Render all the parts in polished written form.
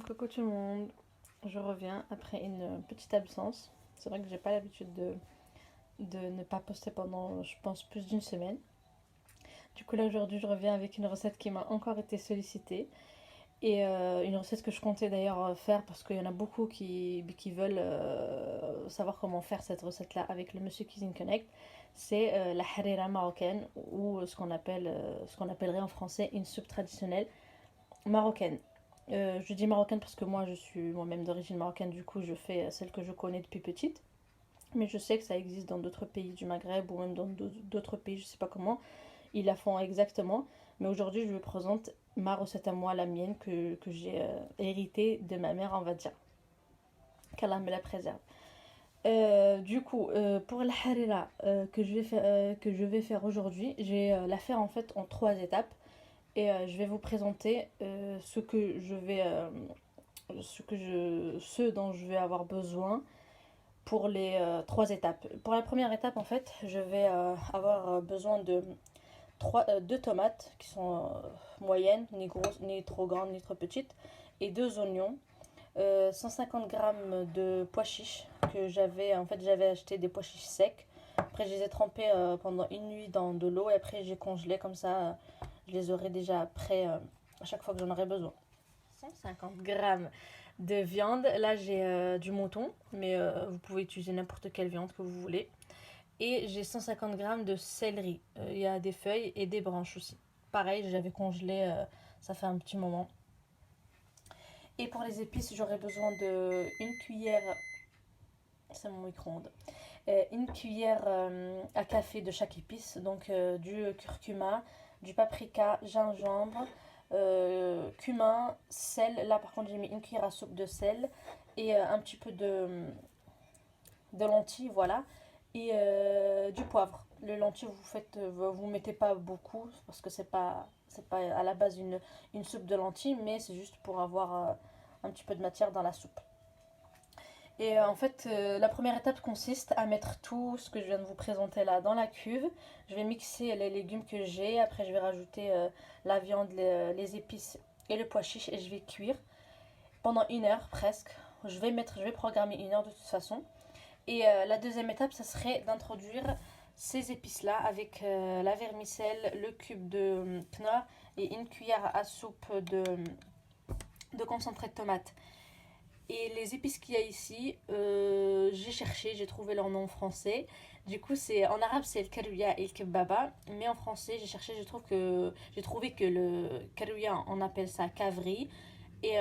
Coucou tout le monde, je reviens après une petite absence. C'est vrai que j'ai pas l'habitude de ne pas poster pendant, je pense, plus d'une semaine. Du coup là aujourd'hui je reviens avec une recette qui m'a encore été sollicitée et une recette que je comptais d'ailleurs faire parce qu'il y en a beaucoup qui veulent savoir comment faire cette recette là avec le Monsieur Cuisine Connect. C'est la harira marocaine ou ce qu'on appellerait en français une soupe traditionnelle marocaine. Je dis marocaine parce que moi je suis moi-même d'origine marocaine, du coup je fais celle que je connais depuis petite. Mais je sais que ça existe dans d'autres pays du Maghreb ou même dans d'autres pays, je sais pas comment ils la font exactement. Mais aujourd'hui je vous présente ma recette à moi, la mienne, que j'ai héritée de ma mère, on va dire. Qu'Allah me la préserve. Pour la harira que je vais faire aujourd'hui, je vais la faire en fait en trois étapes. Et je vais vous présenter ce dont je vais avoir besoin pour les trois étapes. Pour la première étape, en fait, je vais avoir besoin de deux tomates qui sont moyennes, ni grosses, ni trop grandes, ni trop petites, et deux oignons, 150 grammes de pois chiches que j'avais acheté des pois chiches secs. Après, je les ai trempés pendant une nuit dans de l'eau et après, j'ai congelé comme ça. Je les aurai déjà prêts à chaque fois que j'en aurai besoin. 150 grammes de viande. Là, j'ai du mouton, mais vous pouvez utiliser n'importe quelle viande que vous voulez. Et j'ai 150 grammes de céleri. Il y a des feuilles et des branches aussi. Pareil, j'avais congelé, ça fait un petit moment. Et pour les épices, j'aurai besoin de une cuillère, c'est mon micro-ondes, une cuillère à café de chaque épice, donc du curcuma, du paprika, gingembre, cumin, sel. Là par contre j'ai mis une cuillère à soupe de sel et un petit peu de lentilles, voilà, et du poivre. Le lentilles vous mettez pas beaucoup parce que c'est pas à la base une soupe de lentilles, mais c'est juste pour avoir un petit peu de matière dans la soupe. Et la première étape consiste à mettre tout ce que je viens de vous présenter là dans la cuve. Je vais mixer les légumes que j'ai. Après, je vais rajouter la viande, les épices et le pois chiche et je vais cuire pendant une heure presque. Je vais programmer une heure de toute façon. Et la deuxième étape, ça serait d'introduire ces épices-là avec la vermicelle, le cube de Knorr et une cuillère à soupe de concentré de tomate. Et les épices qu'il y a ici, j'ai cherché, j'ai trouvé leur nom en français. Du coup, en arabe, c'est le karouya et le kebaba. Mais en français, j'ai trouvé que le karouya, on appelle ça kavri. Et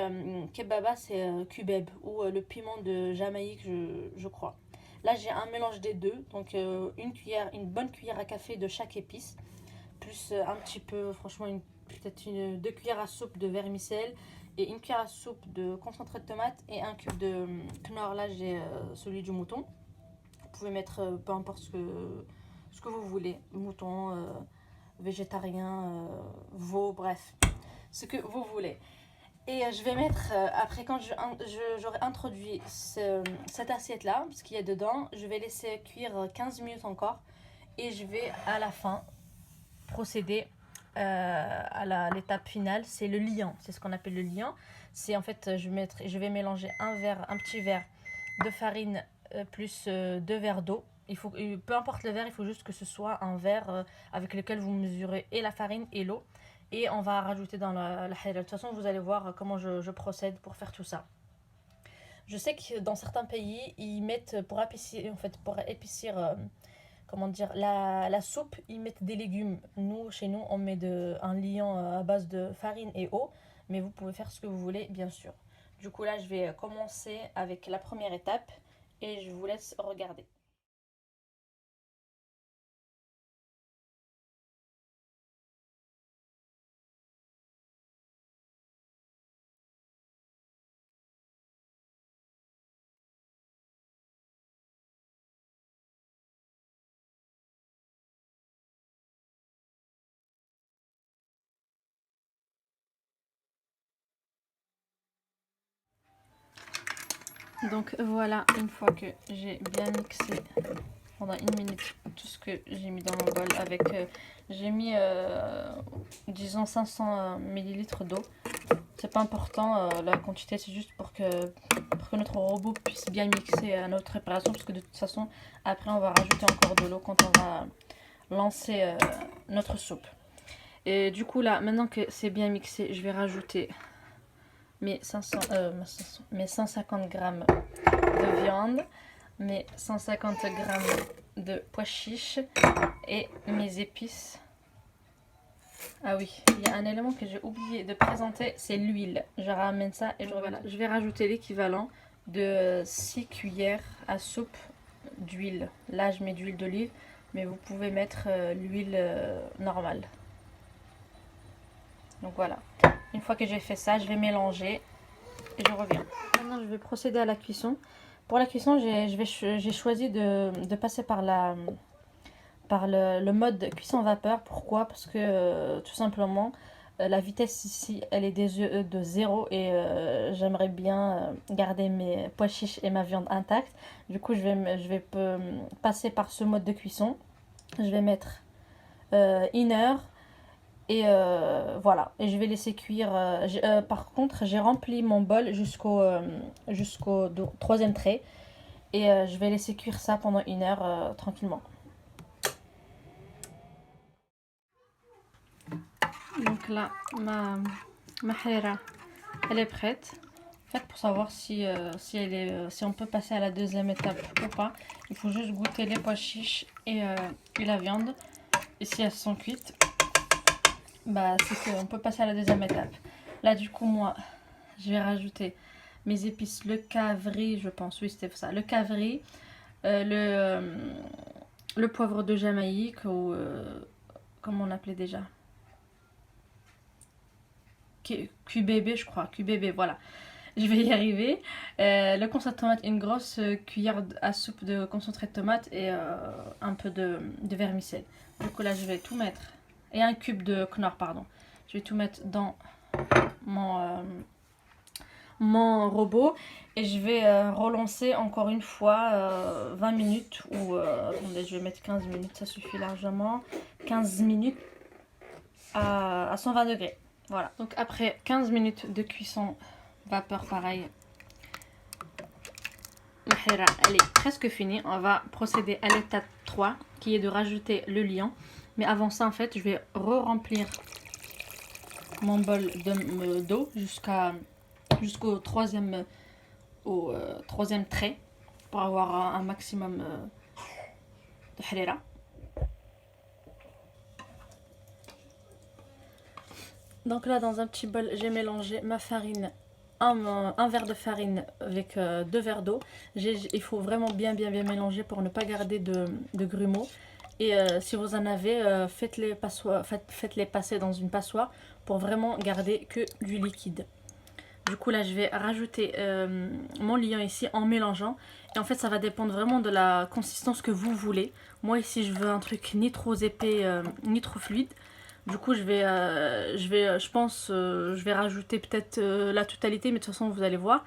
kebaba, c'est kubeb ou le piment de Jamaïque, je crois. Là, j'ai un mélange des deux. Donc, une bonne cuillère à café de chaque épice. Plus un petit peu, franchement, deux cuillères à soupe de vermicelle et une cuillère à soupe de concentré de tomate et un cube de Knorr. Là, j'ai celui du mouton. Vous pouvez mettre peu importe ce que vous voulez. Mouton, végétarien, veau, bref. Ce que vous voulez. Et je vais mettre, après quand j'aurai introduit cette assiette-là, ce qu'il y a dedans, je vais laisser cuire 15 minutes encore. Et je vais à la fin procéder à l'étape finale, c'est le liant. C'est ce qu'on appelle le liant. C'est en fait, je vais mélanger un petit verre de farine plus 2 verres d'eau. Peu importe le verre, il faut juste que ce soit un verre avec lequel vous mesurez et la farine et l'eau. Et on va rajouter dans la harira. De toute façon, vous allez voir comment je procède pour faire tout ça. Je sais que dans certains pays, ils mettent pour épicer comment dire, la soupe, ils mettent des légumes. Nous, chez nous, on met un liant à base de farine et eau, mais vous pouvez faire ce que vous voulez, bien sûr. Du coup, là, je vais commencer avec la première étape et je vous laisse regarder. Donc voilà, une fois que j'ai bien mixé pendant 1 minute tout ce que j'ai mis dans mon bol avec... j'ai mis, disons, 500 millilitres d'eau. C'est pas important la quantité, c'est juste pour que notre robot puisse bien mixer notre préparation. Parce que de toute façon, après on va rajouter encore de l'eau quand on va lancer notre soupe. Et du coup là, maintenant que c'est bien mixé, je vais rajouter mes 150 grammes de viande, mes 150 grammes de pois chiches et mes épices. Ah oui, il y a un élément que j'ai oublié de présenter, c'est l'huile. Je ramène ça et voilà. Je vais rajouter l'équivalent de 6 cuillères à soupe d'huile. Là, je mets de l'huile d'olive, mais vous pouvez mettre l'huile normale. Donc voilà. Une fois que j'ai fait ça, je vais mélanger et je reviens. Maintenant, je vais procéder à la cuisson. Pour la cuisson, j'ai choisi de passer par le mode cuisson vapeur. Pourquoi? Parce que tout simplement, la vitesse ici, elle est de 0 et j'aimerais bien garder mes pois chiches et ma viande intacte. Du coup, je vais passer par ce mode de cuisson. Je vais mettre 1 heure. Et voilà, et je vais laisser cuire. Par contre, j'ai rempli mon bol jusqu'au 3e trait. Et je vais laisser cuire ça pendant 1 heure tranquillement. Donc là, ma harira, elle est prête. En fait, pour savoir si on peut passer à la 2e étape ou pas, il faut juste goûter les pois chiches et la viande. Et si elles sont cuites, bah c'est qu'on peut passer à la 2e étape. Là du coup moi je vais rajouter mes épices, le cavri, je pense, oui c'était ça, le cavri, le poivre de Jamaïque ou comment on l'appelait déjà, QBB je crois, QBB, voilà, je vais y arriver. Le concentré de tomate, une grosse cuillère à soupe de concentré de tomate et un peu de vermicelle. Du coup là je vais tout mettre, et un cube de Knorr, pardon. Je vais tout mettre dans mon robot et je vais relancer encore une fois 20 minutes ou attendez, je vais mettre 15 minutes, ça suffit largement. 15 minutes à 120 degrés. Voilà. Donc après 15 minutes de cuisson vapeur pareil, la harira, elle est presque finie. On va procéder à l'étape 3 qui est de rajouter le liant. Mais avant ça en fait, je vais re-remplir mon bol d'eau jusqu'au 3e trait pour avoir un maximum de harira. Donc là dans un petit bol j'ai mélangé ma farine, un verre de farine avec 2 verres d'eau. Il faut vraiment bien mélanger pour ne pas garder de grumeaux. Et si vous en avez, faites-les passer dans une passoire pour vraiment garder que du liquide. Du coup là je vais rajouter mon liant ici en mélangeant. Et en fait ça va dépendre vraiment de la consistance que vous voulez. Moi ici je veux un truc ni trop épais ni trop fluide. Du coup je pense je vais rajouter peut-être la totalité, mais de toute façon vous allez voir.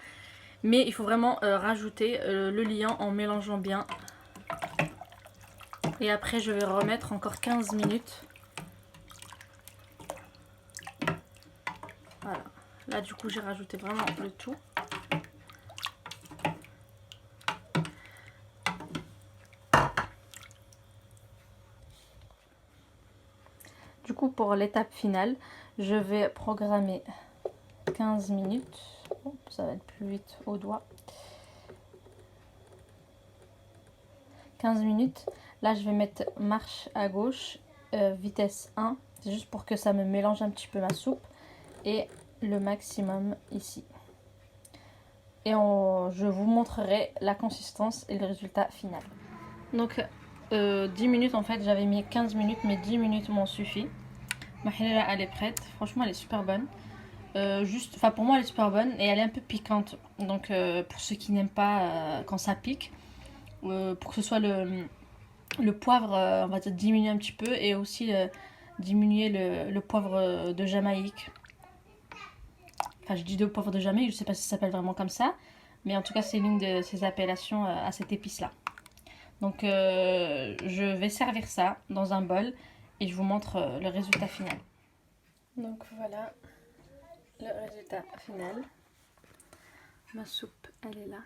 Mais il faut vraiment rajouter le liant en mélangeant bien. Et après je vais remettre encore 15 minutes. Voilà. Là du coup j'ai rajouté vraiment le tout. Du coup pour l'étape finale, je vais programmer 15 minutes. Bon, ça va être plus vite au doigt. 15 minutes. Là je vais mettre marche à gauche, vitesse 1. C'est juste pour que ça me mélange un petit peu ma soupe. Et le maximum ici. Et je vous montrerai la consistance et le résultat final. Donc 10 minutes en fait, j'avais mis 15 minutes, mais 10 minutes m'ont suffi. Ma harira elle est prête, franchement elle est super bonne. Pour moi elle est super bonne et elle est un peu piquante. Donc pour ceux qui n'aiment pas quand ça pique, pour que ce soit le poivre, on va dire diminuer un petit peu, et aussi diminuer le poivre de Jamaïque. Enfin, je dis de poivre de Jamaïque, je sais pas si ça s'appelle vraiment comme ça, mais en tout cas c'est l'une de ces appellations à cette épice là. Donc je vais servir ça dans un bol et je vous montre le résultat final. Donc voilà le résultat final. Ma soupe, elle est là.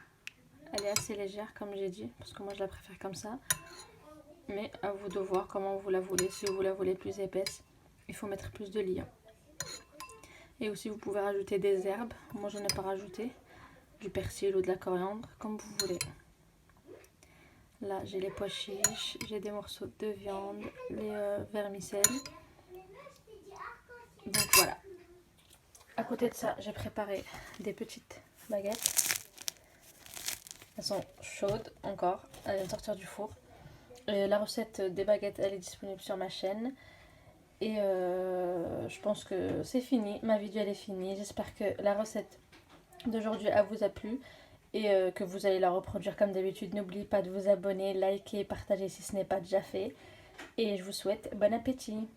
Elle est assez légère comme j'ai dit, parce que moi je la préfère comme ça. Mais à vous de voir comment vous la voulez. Si vous la voulez plus épaisse, il faut mettre plus de liant. Et aussi vous pouvez rajouter des herbes. Moi je n'ai pas rajouté. Du persil ou de la coriandre, comme vous voulez. Là j'ai les pois chiches, j'ai des morceaux de viande, les vermicelles. Donc voilà. À côté de ça, j'ai préparé des petites baguettes. Elles sont chaudes encore, elles viennent de sortir du four. La recette des baguettes, elle est disponible sur ma chaîne. Et je pense que c'est fini, ma vidéo elle est finie. J'espère que la recette d'aujourd'hui elle vous a plu et que vous allez la reproduire comme d'habitude. N'oubliez pas de vous abonner, liker, partager si ce n'est pas déjà fait. Et je vous souhaite bon appétit.